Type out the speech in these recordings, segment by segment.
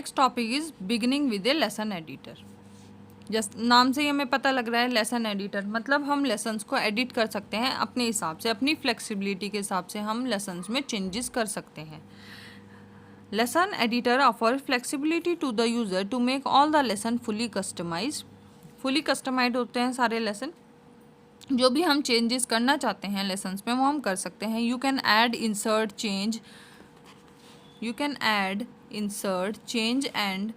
Next topic is beginning with A lesson editor. Just नाम से ही हमें पता लग रहा है लेसन एडिटर मतलब हम लेसन्स को एडिट कर सकते हैं अपने हिसाब से, अपनी फ्लेक्सिबिलिटी के हिसाब से हम लेसन्स में चेंजेस कर सकते हैं। Lesson editor offer flexibility to the user to make all the lesson fully customised होते हैं सारे लेसन। जो भी हम चेंजेस करना चाहते हैं लेसन्स में वो हम कर सकते हैं। You can add insert change and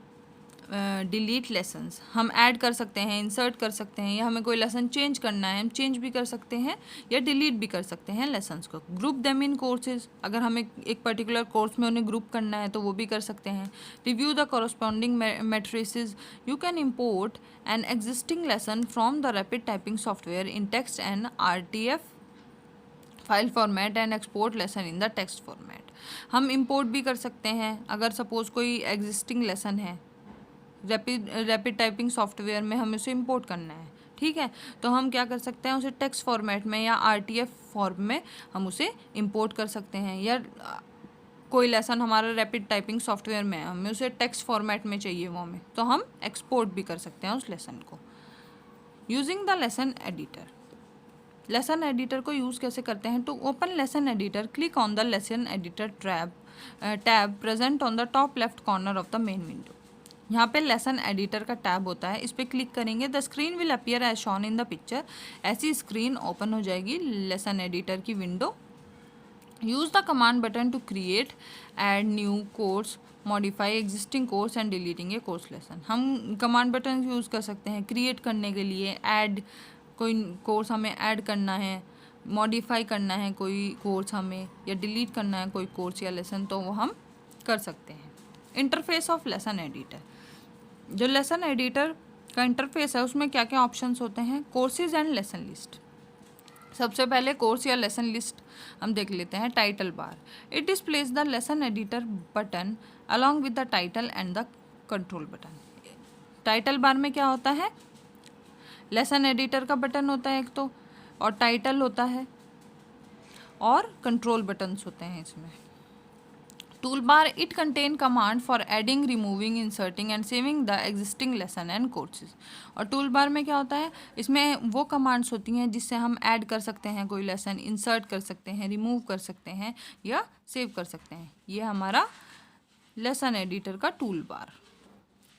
delete lessons. हम ऐड कर सकते हैं, इंसर्ट कर सकते हैं, या हमें कोई लेसन चेंज करना है हम चेंज भी कर सकते हैं या डिलीट भी कर सकते हैं लेसन्स को। ग्रुप देम इन कोर्सेज, अगर हमें एक पर्टिकुलर कोर्स में उन्हें ग्रुप करना है तो वो भी कर सकते हैं। Review the corresponding matrices. You can import an existing lesson from the rapid typing software in text and RTF file format and export lesson in the text format. हम इंपोर्ट भी कर सकते हैं। अगर सपोज कोई एग्जिस्टिंग लेसन है rapid typing software में, हमें उसे इंपोर्ट करना है, ठीक है, तो हम क्या कर सकते हैं उसे टेक्स्ट फॉर्मेट में या RTF फॉर्म में हम उसे इंपोर्ट कर सकते हैं। या कोई लेसन हमारा रैपिड टाइपिंग सॉफ्टवेयर में है, हमें उसे टेक्स्ट फॉर्मेट में चाहिए वो हमें, तो हम एक्सपोर्ट भी कर सकते हैं उस लेसन को। Using the lesson editor. Lesson editor को यूज़ कैसे करते हैं? To open lesson editor click on the lesson editor tab present on the top left corner of the main window. यहाँ पे लेसन एडिटर का टैब होता है, इस पर क्लिक करेंगे the screen will appear as shown in the picture. ऐसी screen open हो जाएगी लेसन एडिटर की window. Use the command button to create add new course, modify existing course and deleting a course lesson. हम command button use कर सकते हैं create करने के लिए, ऐड कोई कोर्स हमें ऐड करना है, मॉडिफाई करना है कोई कोर्स हमें, या डिलीट करना है कोई कोर्स या लेसन, तो वो हम कर सकते हैं। Interface of lesson editor. जो लेसन एडिटर का इंटरफेस है उसमें क्या क्या ऑप्शंस होते हैं? Courses and lesson list. सबसे पहले कोर्स या लेसन लिस्ट हम देख लेते हैं। Title bar. It displace the lesson editor button along with the title and the control button. Title bar में क्या होता है? लेसन एडिटर का बटन होता है एक तो, और टाइटल होता है, और कंट्रोल बटन्स होते हैं इसमें। Tool bar. It contain command for adding, removing, inserting and saving the existing lesson and courses. और टूल बार में क्या होता है? इसमें वो कमांड्स होती हैं जिससे हम ऐड कर सकते हैं कोई लेसन, इंसर्ट कर सकते हैं, रिमूव कर सकते हैं या सेव कर सकते हैं। ये हमारा लेसन एडिटर का टूल बार।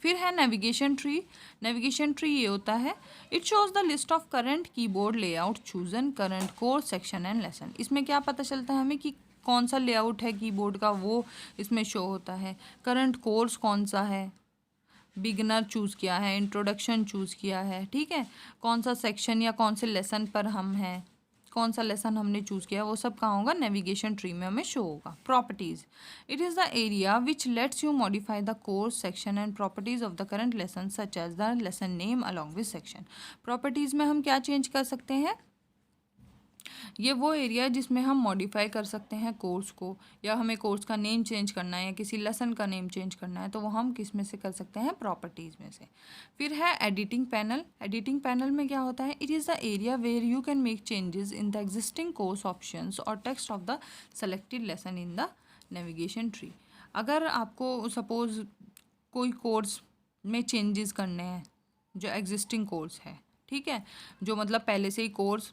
फिर है नेविगेशन ट्री। नेविगेशन ट्री ये होता है, it shows the list of current keyboard layout chosen current course section and lesson. इसमें क्या पता चलता है हमें कि कौन सा लेआउट है कीबोर्ड का, वो इसमें शो होता है। करंट कोर्स कौन सा है, बिगिनर चूज़ किया है, इंट्रोडक्शन चूज़ किया है, ठीक है, कौन सा सेक्शन या कौन से लेसन पर हम हैं, कौन सा लेसन हमने चूज़ किया, वो सब कहाँ होगा? नेविगेशन ट्री में हमें शो होगा। Properties. It is the area which lets you modify the course section and properties of the current lesson such as the lesson name along with section. Properties में हम क्या चेंज कर सकते हैं? ये वो एरिया है जिसमें हम मॉडिफाई कर सकते हैं कोर्स को, या हमें कोर्स का नेम चेंज करना है या किसी लेसन का नेम चेंज करना है, तो वो हम किस में से कर सकते हैं? प्रॉपर्टीज़ में से। फिर है एडिटिंग पैनल। एडिटिंग पैनल में क्या होता है? It is the area where you can make changes in the existing course options और text of the selected lesson in the navigation tree. अगर आपको सपोज कोई कोर्स में चेंजेस करने हैं, जो एग्जिस्टिंग कोर्स है, ठीक है, जो मतलब पहले से ही कोर्स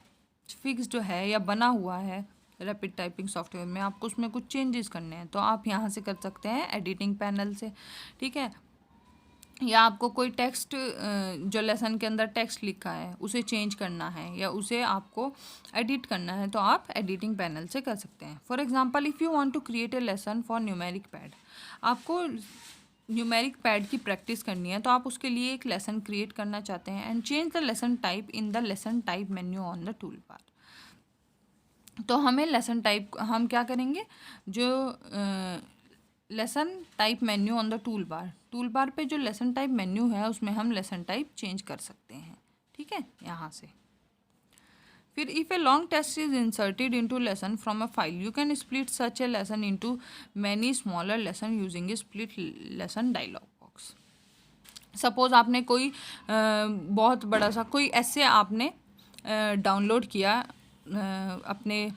फिक्स्ड है या बना हुआ है रैपिड टाइपिंग सॉफ्टवेयर में, आपको उसमें कुछ चेंजेस करने हैं तो आप यहाँ से कर सकते हैं एडिटिंग पैनल से, ठीक है। या आपको कोई टेक्स्ट, जो लेसन के अंदर टेक्स्ट लिखा है उसे चेंज करना है या उसे आपको एडिट करना है, तो आप एडिटिंग पैनल से कर सकते हैं। For example, if you want to create a lesson for numeric pad, आपको न्यूमेरिक पैड की प्रैक्टिस करनी है, तो आप उसके लिए एक लेसन क्रिएट करना चाहते हैं। And change the lesson type in the lesson type menu on the tool बार। तो हमें लेसन टाइप, हम क्या करेंगे, जो lesson type menu on the tool बार पे जो लेसन टाइप मेन्यू है उसमें हम लेसन टाइप चेंज कर सकते हैं, ठीक है, यहाँ से। फिर if a long text is inserted into lesson from a file, you can split such a lesson into many smaller lesson using a split lesson dialog box. Suppose आपने कोई बहुत बड़ा सा कोई ऐसे आपने डाउनलोड किया अपने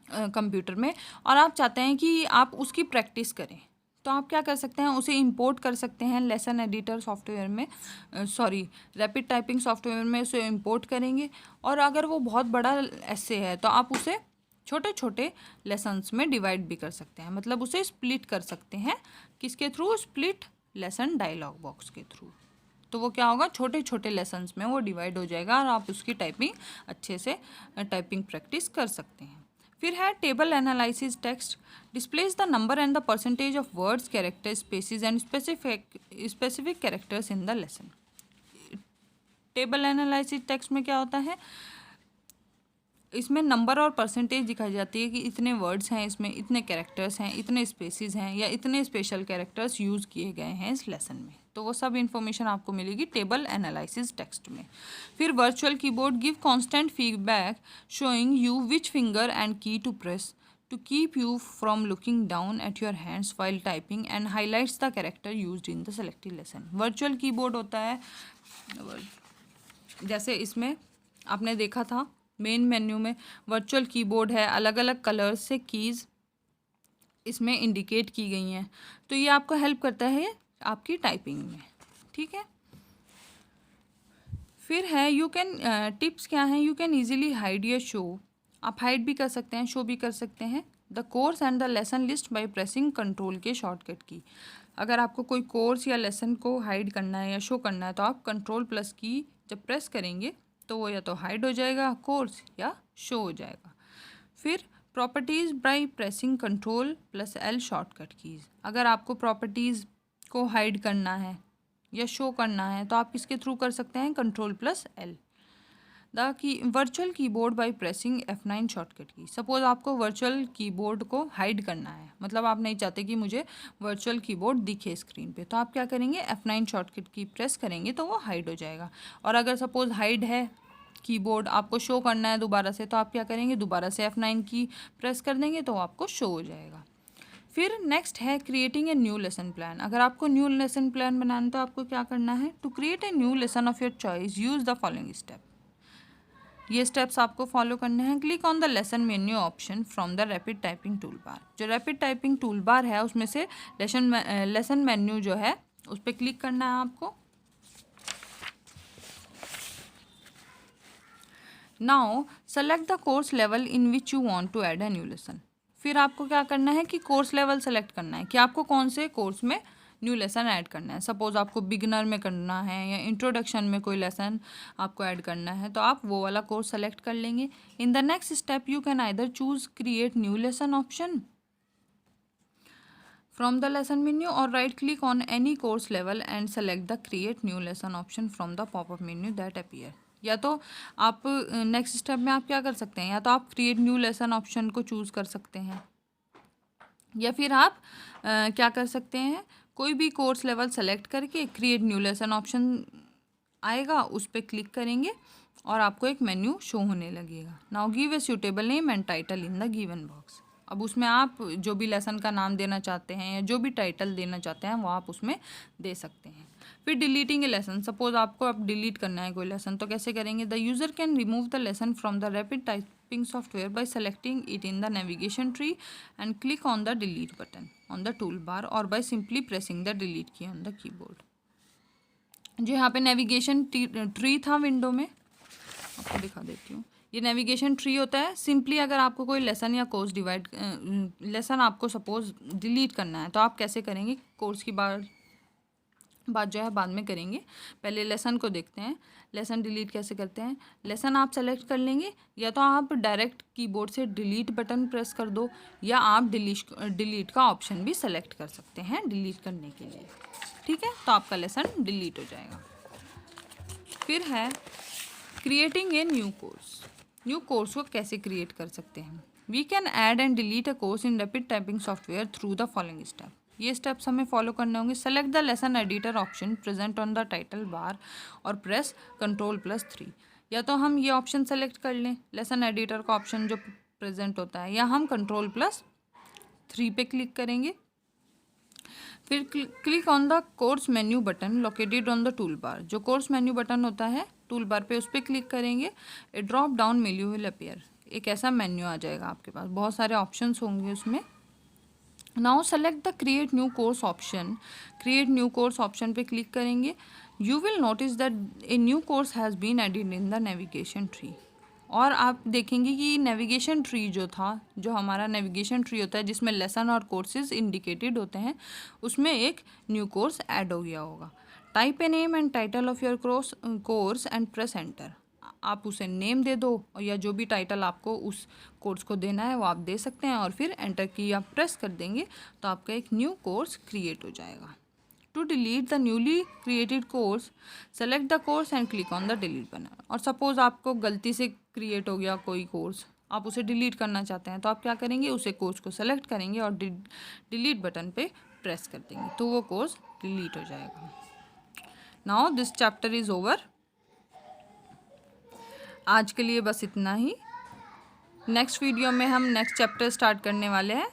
कंप्यूटर में, और आप चाहते हैं कि आप उसकी प्रैक्टिस करें, तो आप क्या कर सकते हैं, उसे इंपोर्ट कर सकते हैं लेसन एडिटर सॉफ्टवेयर में, रैपिड टाइपिंग सॉफ्टवेयर में उसे इंपोर्ट करेंगे। और अगर वो बहुत बड़ा ऐसे है तो आप उसे छोटे छोटे लेसन्स में डिवाइड भी कर सकते हैं, मतलब उसे स्प्लिट कर सकते हैं। किसके through? Split lesson dialog box के थ्रू। तो वो क्या होगा, छोटे छोटे लेसन्स में वो डिवाइड हो जाएगा और आप उसकी टाइपिंग अच्छे से टाइपिंग प्रैक्टिस कर सकते हैं। फिर है table analysis text, displays the number and the percentage of words, character, spaces and specific characters in the lesson. Table analysis text में क्या होता है, इसमें नंबर और परसेंटेज दिखाई जाती है कि इतने वर्ड्स हैं, इसमें इतने कैरेक्टर्स हैं, इतने स्पेसिस हैं या इतने स्पेशल कैरेक्टर्स यूज़ किए गए हैं इस लेसन में। तो वो सब इन्फॉर्मेशन आपको मिलेगी टेबल एनालिसिस टेक्स्ट में। फिर virtual keyboard give constant feedback showing you which finger and key to press to keep you from looking down at your hands while typing and highlights the character used in the selected lesson। Virtual keyboard होता है, जैसे इसमें आपने देखा था main menu में virtual keyboard है, अलग अलग कलर्स से कीज़ इसमें इंडिकेट की गई हैं, तो ये आपको हेल्प करता है आपकी टाइपिंग में। ठीक है। फिर है यू कैन, टिप्स क्या हैं, यू कैन ईजिली हाइड या शो, आप हाइड भी कर सकते हैं, शो भी कर सकते हैं the course and the lesson list by pressing control के शॉर्टकट की। अगर आपको कोई कोर्स या लेसन को हाइड करना है या शो करना है तो आप कंट्रोल प्लस की जब प्रेस करेंगे तो वो या तो हाइड हो जाएगा कोर्स या शो हो जाएगा। फिर properties by pressing control plus L shortcut keys, अगर आपको प्रॉपर्टीज़ को हाइड करना है या शो करना है तो आप किसके थ्रू कर सकते हैं, control plus L. The key virtual keyboard by pressing F9 shortcut की, सपोज आपको वर्चुअल कीबोर्ड को हाइड करना है, मतलब आप नहीं चाहते कि मुझे वर्चुअल कीबोर्ड दिखे स्क्रीन पे, तो आप क्या करेंगे, F9 शॉर्टकट की प्रेस करेंगे तो वो हाइड हो जाएगा। और अगर सपोज हाइड है कीबोर्ड, आपको शो करना है दोबारा से, तो आप क्या करेंगे, दोबारा से F9 की प्रेस कर देंगे तो आपको शो हो जाएगा। फिर नेक्स्ट है creating a new lesson plan, अगर आपको न्यू लेसन प्लान बनाना है तो आपको क्या करना है, to create a new lesson of your choice use the following step. ये स्टेप्स आपको फॉलो करने हैं। Click on the lesson menu option from the rapid typing tool bar, जो रैपिड टाइपिंग टूल बार है उसमें से लेसन मेन्यू जो है उस पर क्लिक करना है आपको। Now select the course level in which you want to add a new lesson, फिर आपको क्या करना है कि कोर्स लेवल सेलेक्ट करना है कि आपको कौन से कोर्स में न्यू लेसन ऐड करना है। सपोज आपको बिगिनर में करना है या इंट्रोडक्शन में कोई लेसन आपको ऐड करना है तो आप वो वाला कोर्स सेलेक्ट कर लेंगे। In the next step you can either choose create new lesson option from the lesson menu और right click on any course level and select the create new lesson option from the popup menu that appear. या तो आप next step में आप क्या कर सकते हैं, या तो आप क्रिएट न्यू लेसन ऑप्शन को चूज़ कर सकते हैं या फिर आप क्या कर सकते हैं, कोई भी कोर्स लेवल सेलेक्ट करके क्रिएट न्यू लेसन ऑप्शन आएगा, उस पर क्लिक करेंगे और आपको एक मेन्यू शो होने लगेगा। Now give a suitable name and title in the given box, अब उसमें आप जो भी लेसन का नाम देना चाहते हैं या जो भी टाइटल देना चाहते हैं वो आप उसमें दे सकते हैं। फिर डिलीटिंग ए लेसन, सपोज आपको अब डिलीट करना है कोई लेसन तो कैसे करेंगे, the user can remove the lesson from the rapid typing software by selecting it in the navigation tree and click on the delete button on the tool bar और by simply pressing the delete key on the keyboard. जो यहाँ पे navigation tree था window में, आपको दिखा देती हूँ, ये नेविगेशन ट्री होता है। सिंपली अगर आपको कोई लेसन या कोर्स लेसन आपको सपोज डिलीट करना है तो आप कैसे करेंगे, कोर्स की बात जो है बाद में करेंगे, पहले लेसन को देखते हैं। लेसन डिलीट कैसे करते हैं, लेसन आप सेलेक्ट कर लेंगे, या तो आप डायरेक्ट कीबोर्ड से डिलीट बटन प्रेस कर दो या आप डिलीट का ऑप्शन भी सेलेक्ट कर सकते हैं डिलीट करने के लिए। ठीक है, तो आपका लेसन डिलीट हो जाएगा। फिर है creating a new course, new course को कैसे क्रिएट कर सकते हैं, we can add and delete a course in rapid typing software through the following step. ये स्टेप्स हमें फॉलो करने होंगे। Select the lesson editor option present on the title bar और प्रेस कंट्रोल+3, या तो हम ये ऑप्शन सेलेक्ट कर लें लेसन एडिटर का ऑप्शन जो प्रेजेंट होता है, या हम कंट्रोल+3 पे क्लिक करेंगे। फिर click on the course menu button located on the tool bar, जो कोर्स मेन्यू बटन होता है टूल बार पे उस पर क्लिक करेंगे। A drop down menu will appear, एक ऐसा मेन्यू आ जाएगा आपके पास, बहुत सारे ऑप्शंस होंगे उसमें। Now select the create new course option. Create new course option पे क्लिक करेंगे। You will notice that a new course has been added in the navigation tree. और आप देखेंगे कि नेविगेशन ट्री जो था, जो हमारा नेविगेशन ट्री होता है जिसमें लेसन और कोर्सेज इंडिकेटेड होते हैं, उसमें एक न्यू कोर्स ऐड हो गया होगा। Type a name and title of your course and press enter. आप उसे नेम दे दो, या जो भी टाइटल आपको उस कोर्स को देना है वो आप दे सकते हैं, और फिर एंटर की आप प्रेस कर देंगे तो आपका एक न्यू कोर्स क्रिएट हो जाएगा। To delete the newly created course, select the course and click on the delete button. और सपोज आपको गलती से क्रिएट हो गया कोई कोर्स, आप उसे डिलीट करना चाहते हैं, तो आप क्या करेंगे, उसे कोर्स को सेलेक्ट करेंगे और डिलीट बटन पे प्रेस कर देंगे तो वो कोर्स डिलीट हो जाएगा। Now this chapter is over. आज के लिए बस इतना ही। नेक्स्ट वीडियो में हम नेक्स्ट चैप्टर स्टार्ट करने वाले हैं।